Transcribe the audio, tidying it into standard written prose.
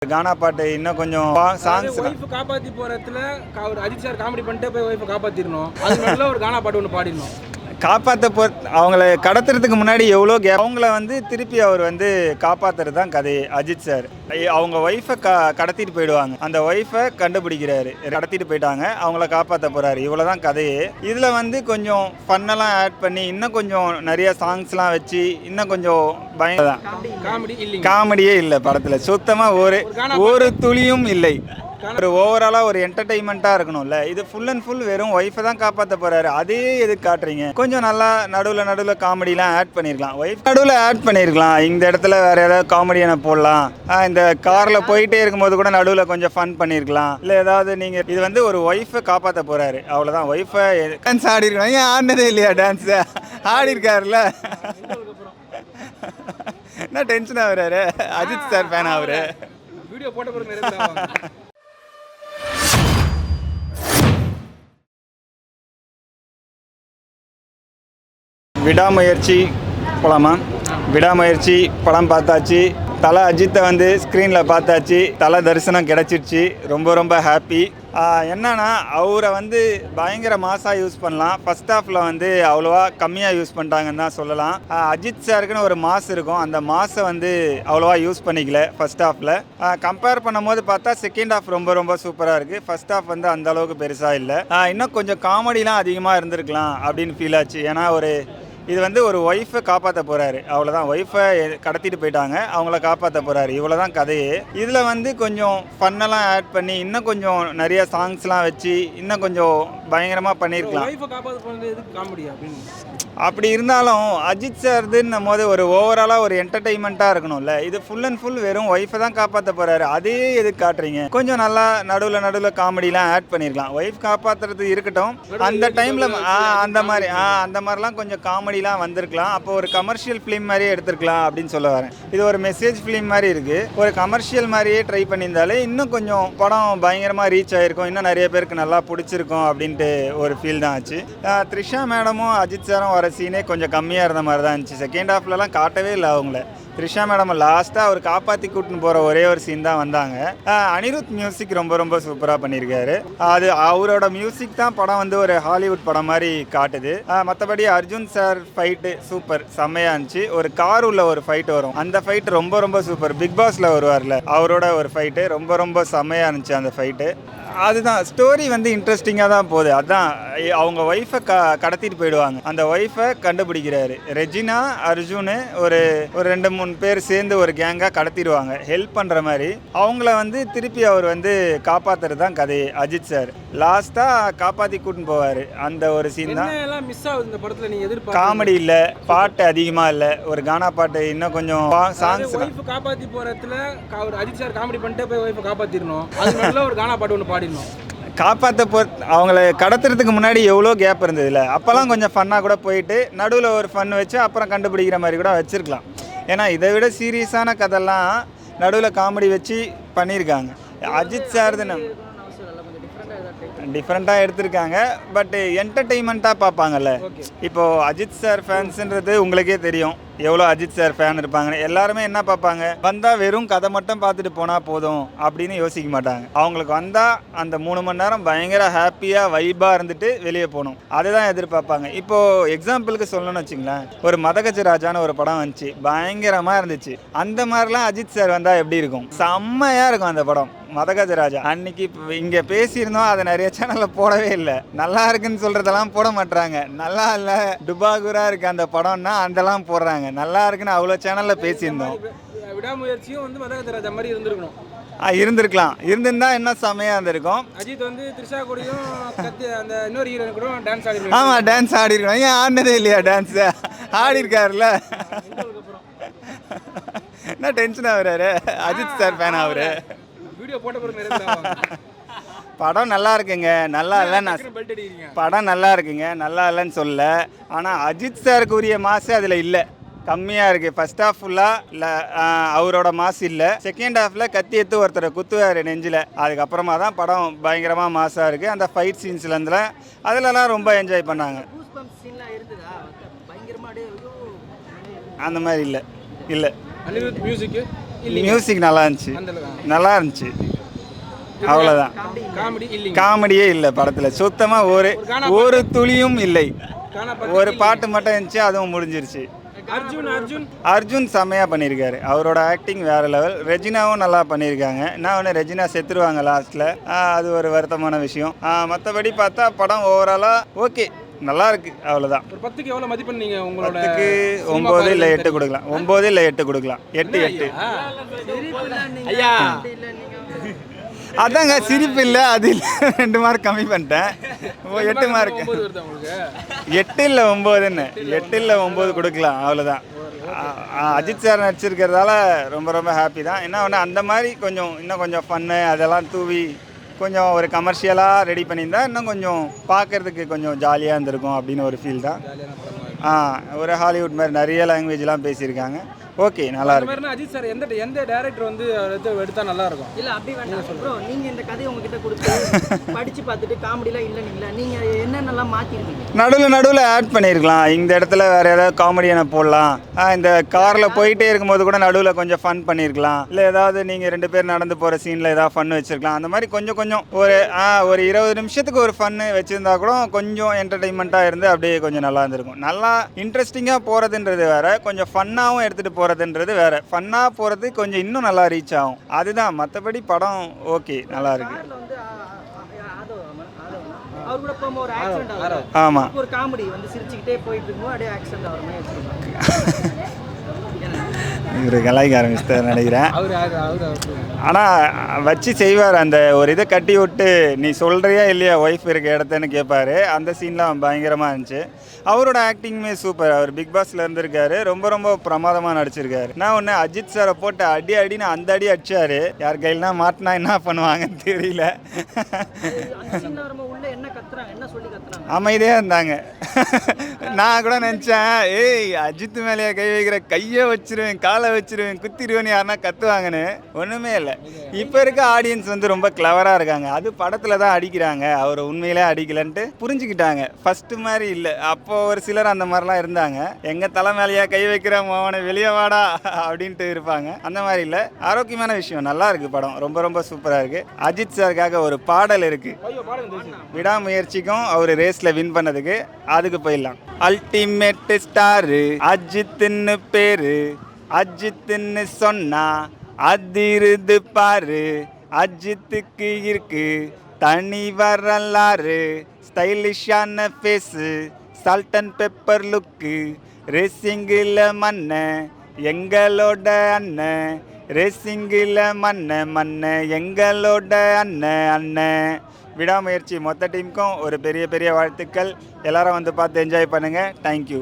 கானா பாட்டு இன்னும் கொஞ்சம் சாங்ஸ் ஒய்ஃப் காப்பாற்றி போகிறதுல ஒரு அஜித் சார் காமெடி பண்ணிட்டு போய் ஒய்ஃபை காப்பாற்றிடணும். அது நல்ல ஒரு கானா பாட்டு ஒன்று பாடிடணும். காப்பாற்ற அவங்கள கடத்துறதுக்கு முன்னாடி எவ்வளோ அவங்கள திருப்பி அவர் காப்பாற்றுறது தான் கதையே. அஜித் சார் அவங்க ஒய்ஃபை கடத்திட்டு போயிடுவாங்க, அந்த ஒய்ஃபை கண்டுபிடிக்கிறாரு, கடத்திட்டு போயிட்டாங்க, அவங்கள காப்பாற்ற போகிறாரு, இவ்வளோ தான் கதையே. இதில் கொஞ்சம் ஃபன்னெல்லாம் ஆட் பண்ணி இன்னும் கொஞ்சம் நிறைய சாங்ஸ்லாம் வச்சு இன்னும் கொஞ்சம் பயங்கரம் காமெடியே இல்லை படத்தில். சுத்தமாக ஒரு துளியும் இல்லை. ஒரு ஓவராலாக ஒரு என்டர்டெயின்மெண்ட்டாக இருக்கணும்ல. இது ஃபுல் அண்ட் ஃபுல் வெறும் ஒய்ஃபை தான் காப்பாற்ற போகிறாரு, அதே எதுக்கு காட்டுறீங்க? கொஞ்சம் நல்லா நடுவில் காமெடிலாம் ஆட் பண்ணியிருக்கலாம். ஒய்ஃப் நடுவில் ஆட் பண்ணியிருக்கலாம். இந்த இடத்துல வேறு ஏதாவது காமெடியான போடலாம். இந்த காரில் போயிட்டே இருக்கும்போது கூட நடுவில் கொஞ்சம் ஃபன் பண்ணியிருக்கலாம். இல்லை ஏதாவது நீங்கள் இது ஒரு ஒய்ஃபை காப்பாற்ற போகிறாரு, அவ்வளோதான். ஒய்ஃபை டான்ஸ் ஆடி இருக்கணும். ஏன் ஆடினதே இல்லையா? டான்ஸு ஆடி இருக்காருல்ல. என்ன டென்ஷன் ஆகுறாரு? அஜித் சார் ஃபேன் ஆகுறாரு. வீடியோ போட்ட பிறகு விடாமுயற்சி போலாமா? விடாமுயற்சி படம் பார்த்தாச்சு. தலை அஜித்தை ஸ்க்ரீனில் பார்த்தாச்சு. தலை தரிசனம் கிடச்சிருச்சு. ரொம்ப ரொம்ப ஹாப்பி. என்னன்னா அவரை பயங்கர மாசாக யூஸ் பண்ணலாம். ஃபஸ்ட் ஹாஃபில் அவ்வளோவா கம்மியாக யூஸ் பண்ணிட்டாங்கன்னு தான் சொல்லலாம். அஜித் சாருக்குன்னு ஒரு மாஸ் இருக்கும், அந்த மாஸை அவ்வளோவா யூஸ் பண்ணிக்கல ஃபஸ்ட் ஹாஃபில். கம்பேர் பண்ணும்போது பார்த்தா செகண்ட் ஹாஃப் ரொம்ப ரொம்ப சூப்பராக இருக்குது. ஃபஸ்ட் ஹாஃப் அந்த அளவுக்கு பெருசாக இல்லை. இன்னும் கொஞ்சம் காமெடிலாம் அதிகமாக இருந்திருக்கலாம் அப்படின்னு ஃபீல் ஆச்சு. ஏன்னா இது ஒரு ஒய்ஃபை காப்பாற்ற போகிறாரு, அவ்வளோதான். ஒய்ஃபை கடத்திட்டு போயிட்டாங்க, அவங்கள காப்பாற்ற போகிறாரு, இவ்வளோ தான் கதையே. இதில் கொஞ்சம் ஃபன்னெல்லாம் ஆட் பண்ணி இன்னும் கொஞ்சம் நிறைய சாங்ஸ்லாம் வச்சு இன்னும் கொஞ்சம் பயங்கரமாக பண்ணியிருக்கலாம். அப்படி இருந்தாலும் அஜித் சார்துன்னும் போது ஒரு ஓவராலாக ஒரு என்டர்டெயின்மெண்ட்டாக இருக்கணும்ல. இது ஃபுல் அண்ட் ஃபுல் வெறும் ஒய்ஃபை தான் காப்பாற்ற போகிறாரு, அதே எதுக்கு காட்டுறீங்க? கொஞ்சம் நல்லா நடுவில் காமெடிலாம் ஆட் பண்ணியிருக்கலாம். ஒய்ஃப் காப்பாற்றுறது இருக்கட்டும், அந்த டைமில் அந்த மாதிரிலாம் கொஞ்சம் காமெடிலாம் வந்திருக்கலாம். அப்போ ஒரு கமர்ஷியல் ஃபிலிம் மாதிரியே எடுத்துருக்கலாம் அப்படின்னு சொல்ல வரேன். இது ஒரு மெசேஜ் ஃபிலிம் மாதிரி இருக்குது. ஒரு கமர்ஷியல் மாதிரியே ட்ரை பண்ணியிருந்தாலே இன்னும் கொஞ்சம் படம் பயங்கரமாக ரீச் ஆகிருக்கும், இன்னும் நிறைய பேருக்கு நல்லா பிடிச்சிருக்கும் அப்படின்ட்டு ஒரு ஃபீல் தான் ஆச்சு. த்ரிஷா மேடமும் அஜித் சாரும் வர சீனே கொஞ்சம் கம்மியாக இருந்த மாதிரி தான் இருந்துச்சு. செகண்ட் ஹாஃப்லலாம் காட்டவே இல்லை அவங்கள. த்ரிஷா மேடம் லாஸ்ட்டாக அவர் காப்பாற்றி கூட்டின்னு போகிற ஒரே ஒரு சீன் தான் வந்தாங்க. அனிருத் மியூசிக் ரொம்ப ரொம்ப சூப்பராக பண்ணியிருக்காரு. அது அவரோட மியூசிக் தான் படம் ஒரு ஹாலிவுட் படம் மாதிரி காட்டுது. மற்றபடி அர்ஜுன் சார் ஃபைட்டு சூப்பர், செம்மையாக இருந்துச்சு. ஒரு கார் உள்ள ஒரு ஃபைட் வரும், அந்த ஃபைட் ரொம்ப ரொம்ப சூப்பர். பிக் பாஸில் வருவார்ல, அவரோட ஒரு ஃபைட்டு ரொம்ப ரொம்ப செம்மையாக இருந்துச்சு அந்த ஃபைட்டு. அதுதான் ஸ்டோரி இன்ட்ரெஸ்டிங்காக தான் போகுது. அதுதான் அவங்க ஒய்ஃபை கடத்திட்டு போயிடுவாங்க, அந்த ஒய்ஃபை கண்டுபிடிக்கிறாரு. ரெஜினா, அர்ஜுனு, ஒரு 2-3 பேர் சேர்ந்து ஒரு கேங்காக கடத்திடுவாங்க, ஹெல்ப் பண்ணுற மாதிரி. அவங்கள திருப்பி அவர் காப்பாற்றுறது தான் கதையே. அஜித் சார் லாஸ்ட்டாக காப்பாற்றி கூட்டின்னு போவார். அந்த ஒரு சீன் தான் மிஸ் ஆகுது இந்த படத்தில். நீங்கள் காமெடி இல்லை, பாட்டு அதிகமாக இல்லை. ஒரு கானா பாட்டு இன்னும் கொஞ்சம் சாங்ஸ் காப்பாற்றி போகிறதுல ஒரு அஜித் சார் காமெடி பண்ணிட்டு போய் ஒய்ஃபை காப்பாற்றிடணும். அது நல்ல ஒரு கானா பாட்டு ஒன்று பாடிடணும். காப்பாற்ற அவங்கள கடத்துறதுக்கு முன்னாடி எவ்வளோ கேப் இருந்ததில்ல. அப்போல்லாம் கொஞ்சம் ஃபன்னாக கூட போயிட்டு நடுவில் ஒரு ஃபன் வச்சு அப்புறம் கண்டுபிடிக்கிற மாதிரி கூட வச்சுருக்கலாம். ஏன்னா இதை விட சீரியஸான கதைலாம் நடுவில் காமெடி வச்சு பண்ணியிருக்காங்க. அஜித் சார் தான் டிஃப்ரெண்ட்டாக எடுத்திருக்காங்க. பட் என்டர்டெயின்மெண்ட்டாக பார்ப்பாங்கல்ல. இப்போது அஜித் சார் ஃபேன்ஸுன்றது உங்களுக்கே தெரியும், எவ்வளோ அஜித் சார் ஃபேன் இருப்பாங்கன்னு. எல்லாருமே என்ன பார்ப்பாங்க? வந்தால் வெறும் கதை மட்டும் பார்த்துட்டு போனால் போதும் அப்படின்னு யோசிக்க மாட்டாங்க. அவங்களுக்கு வந்தால் அந்த 3 மணி நேரம் பயங்கர ஹாப்பியாக வைபாக இருந்துட்டு வெளியே போகணும், அதுதான் எதிர்பார்ப்பாங்க. இப்போது எக்ஸாம்பிளுக்கு சொல்லணும்னு வச்சுங்களேன், ஒரு மதகஜராஜான்னு ஒரு படம் வந்துச்சு, பயங்கரமாக இருந்துச்சு. அந்த மாதிரிலாம் அஜித் சார் வந்தால் எப்படி இருக்கும்? செம்மையாக இருக்கும் அந்த படம் மதகஜராஜா. அன்னைக்கு இங்கே பேசியிருந்தோம், அதை நிறைய சேனலில் போடவே இல்லை. நல்லா இருக்குன்னு சொல்கிறதெல்லாம் போட மாட்டுறாங்க. நல்லா இல்லை, டுபாகுரா இருக்குது அந்த படம்னா அதெல்லாம் போடுறாங்க. நல்லா இருக்குன்னு அவ்வளோ சேனலில் பேசியிருந்தோம். விடாமுயற்சியும் மதகஜராஜா மாதிரி இருந்திருக்கணும். இருந்திருக்கலாம். இருந்திருந்தா என்ன செம்மையாக இருந்திருக்கும். அஜித் த்ரிஷா கூடயும் அந்த இன்னொரு ஹீரோயின் கூட டான்ஸ் ஆடி. ஆமாம், டான்ஸ் ஆடி இருக்கணும். ஏன் ஆடினதே இல்லையா? டான்ஸு ஆடி இருக்காருல்ல. என்ன டென்ஷன் ஆகுறாரு? அஜித் சார் ஃபேன் ஆகுறாரு. வீடியோ போட்ட பிறகு படம் நல்லா இருக்குங்க, நல்லா இல்லைன்னு படம் நல்லா இருக்குங்க, நல்லா இல்லைன்னு சொல்ல. ஆனால் அஜித் சாருக்கு உரிய மாசு அதில் இல்லை, கம்மியாக இருக்குது. ஃபஸ்ட் ஹாஃப் ஃபுல்லாக இல்லை, அவரோட மாசு இல்லை. செகண்ட் ஹாஃபில் கத்தி எடுத்து ஒருத்தரை குத்துவார் நெஞ்சில். அதுக்கப்புறமா தான் படம் பயங்கரமாக மாசாக இருக்குது. அந்த ஃபைட் சீன்ஸ்லேருந்துல அதிலலாம் ரொம்ப என்ஜாய் பண்ணாங்க. அந்த மாதிரி இல்லை. அனிருத் மியூசிக்கு மியூசிக் நல்லா இருந்துச்சு, அந்த அளவுக்கு நல்லா இருந்துச்சு, அவ்வளோதான். காமெடி இல்லைங்க. காமெடியே இல்லை படத்தில் சுத்தமாக, ஒரு துளியும் இல்லை. கானா ஒரு பாட்டு மட்டும் இருந்துச்சு, அதுவும் முடிஞ்சிருச்சு. அர்ஜுன் அர்ஜுன் செம்மையாக பண்ணியிருக்காரு, அவரோட ஆக்டிங் வேறு லெவல். ரெஜினாவும் நல்லா பண்ணியிருக்காங்க. நான் ஒன்று ரெஜினா செத்துருவாங்க லாஸ்ட்டில், அது ஒரு வருத்தமான விஷயம். மற்றபடி பார்த்தா படம் ஓவராலாக ஓகே, நல்லா இருக்கு, அவ்வளோதான். ஒரு 10க்கு எவ்வளோ மதிப்பெண் நீங்கள் உங்களோட 10க்கு 9 இல்லை 8 கொடுக்கலாம், 9 இல்லை 8 கொடுக்கலாம், 8. ஐயா அதாங்க சிரிப்பு இல்லை, அது இல்லை, 2 மார்க் கம்மி பண்ணிட்டேன், 8 மார்க். 9 வருதா உங்களுக்கு? 8 இல்லை 9ன்னு, 8 இல்லை 9 கொடுக்கலாம், அவ்வளோதான். அஜித் சார் நடிச்சிருக்கிறதால ரொம்ப ரொம்ப ஹாப்பி தான். என்ன ஒன்று, அந்த மாதிரி கொஞ்சம் இன்னும் கொஞ்சம் ஃபன்னு அதெல்லாம் தூவி கொஞ்சம் ஒரு கமர்ஷியலாக ரெடி பண்ணியிருந்தா இன்னும் கொஞ்சம் பார்க்குறதுக்கு கொஞ்சம் ஜாலியாக இருந்திருக்கும் அப்படின்னு ஒரு ஃபீல் தான். ஒரு ஹாலிவுட் மாதிரி நிறைய லாங்குவேஜ்லாம் பேசியிருக்காங்க. ஓகே, நல்லா அந்த இருக்கு. மாதிரினா அஜித் சார் எந்த டைரக்டர் வந்து எடுத்தா நல்லா இருக்கும்? இல்ல அப்படி வேண்டாம் ப்ரோ, நீங்க இந்த கதையை உங்ககிட்ட கொடுத்து படிச்சு பார்த்துட்டு காமெடிலாம் இல்லைங்களா, நீங்க என்னென்னலாம் மாத்திருக்கீங்க? நடுவில் ஆட் பண்ணியிருக்கலாம். இந்த இடத்துல வேறு ஏதாவது காமெடியான போடலாம், இந்த காரில் போயிட்டே இருக்கும்போது கூட நடுவில் கொஞ்சம் ஃபன் பண்ணியிருக்கலாம், இல்லை ஏதாவது நீங்கள் 2 பேர் நடந்து போகிற சீனில் ஏதாவது ஃபன் வச்சுருக்கலாம். அந்த மாதிரி கொஞ்சம் ஒரு 20 நிமிஷத்துக்கு ஒரு ஃபன்னு வச்சுருந்தா கூட கொஞ்சம் என்டர்டெயின்மெண்ட்டாக இருந்து அப்படியே கொஞ்சம் நல்லா இருந்திருக்கும். நல்லா இன்ட்ரெஸ்டிங்காக போகிறதுன்றது வேறு, கொஞ்சம் ஃபன்னாகவும் எடுத்துகிட்டு போகிறதுன்றது வேறு. ஃபன்னாக போகிறது கொஞ்சம் இன்னும் நல்லா ரீச் ஆகும், அதுதான். மற்றபடி படம் ஓகே, நல்லா இருக்கு. கார்ல வந்து அவர் கூட போகும்போது ஒரு ஆக்சிடென்ட் ஆகும். ஆமாம், ஒரு காமெடி வந்து சிரிச்சுக்கிட்டே போயிட்டு இருக்கும்போது அப்படியே ஆக்சிடென்ட் ஆகிற மாதிரி வச்சிருக்காங்க. இவர் கலாய்க்க ஆரம்பிச்சிட்டார் நினைக்கிறேன். அவர் ஆனால் வச்சு செய்வார். அந்த ஒரு இதை கட்டி விட்டு நீ சொல்கிறியா இல்லையா ஒய்ஃப் இருக்க இடத்துன்னு கேட்பாரு. அந்த சீன்லாம் பயங்கரமாக இருந்துச்சு. அவரோட ஆக்டிங்குமே சூப்பர். அவர் பிக் பாஸ்ல இருந்திருக்காரு, ரொம்ப ரொம்ப பிரமாதமாக நடிச்சிருக்காரு. நான் ஒன்று அஜித் சாரை போட்டு அடின்னு அந்த அடி அடிச்சாரு. யார் கையில்னா மாட்டினா என்ன பண்ணுவாங்கன்னு தெரியல. உள்ள என்ன கத்துறாங்க, என்ன சொல்லி கத்துறாங்க? அமைதியாக இருந்தாங்க. நான் கூட நினச்சேன், ஏய் அஜித் மேலேயே கை வைக்கிற, கையை வச்சிருவேன், காலை வச்சிருவேன், குத்திடுவேன்னு யாருன்னா கத்துவாங்கன்னு. ஒன்றுமே இல்லை. இப்போ இருக்க ஆடியன்ஸ் வந்து ரொம்ப கிளவராக இருக்காங்க. அது படத்தில் தான் அடிக்கிறாங்க, அவர் உண்மையிலே அடிக்கலன்ட்டு புரிஞ்சுக்கிட்டாங்க. ஃபஸ்ட்டு மாதிரி இல்லை. அப்போது ஒரு சிலர் அந்த மாதிரிலாம் இருந்தாங்க, எங்கள் தலை மேலேயே கை வைக்கிற மோனை வெளியே வாடா அப்படின்ட்டு இருப்பாங்க. அந்த மாதிரி இல்லை, ஆரோக்கியமான விஷயம். நல்லா இருக்குது படம், ரொம்ப ரொம்ப சூப்பராக இருக்குது. அஜித் சாருக்காக ஒரு பாடல் இருக்குது, விடாமுயற்சிக்கும் அவர் ரேஸில் வின் பண்ணதுக்கு, அதுக்கு போயிடலாம். அல்டிமேட் ஸ்டாரு அஜித்துன்னு பேரு, அஜித்துன்னு சொன்னா அதிருது பாரு, அஜித்துக்கு இருக்கு தனி வரலாறு, ஸ்டைலிஷான ஃபேஸு, சால்ட் அண்ட் பெப்பர் லுக்கு, ரேசிங்கில் மண்ணன் எங்களோட அண்ணன், ரேசிங்கில் மண்ண எங்களோட அண்ணன். விடாமுயற்சி மொத்த டீமுக்கும் ஒரு பெரிய பெரிய வாழ்த்துக்கள். எல்லாரும் வந்து பார்த்து என்ஜாய் பண்ணுங்கள். தேங்க்யூ.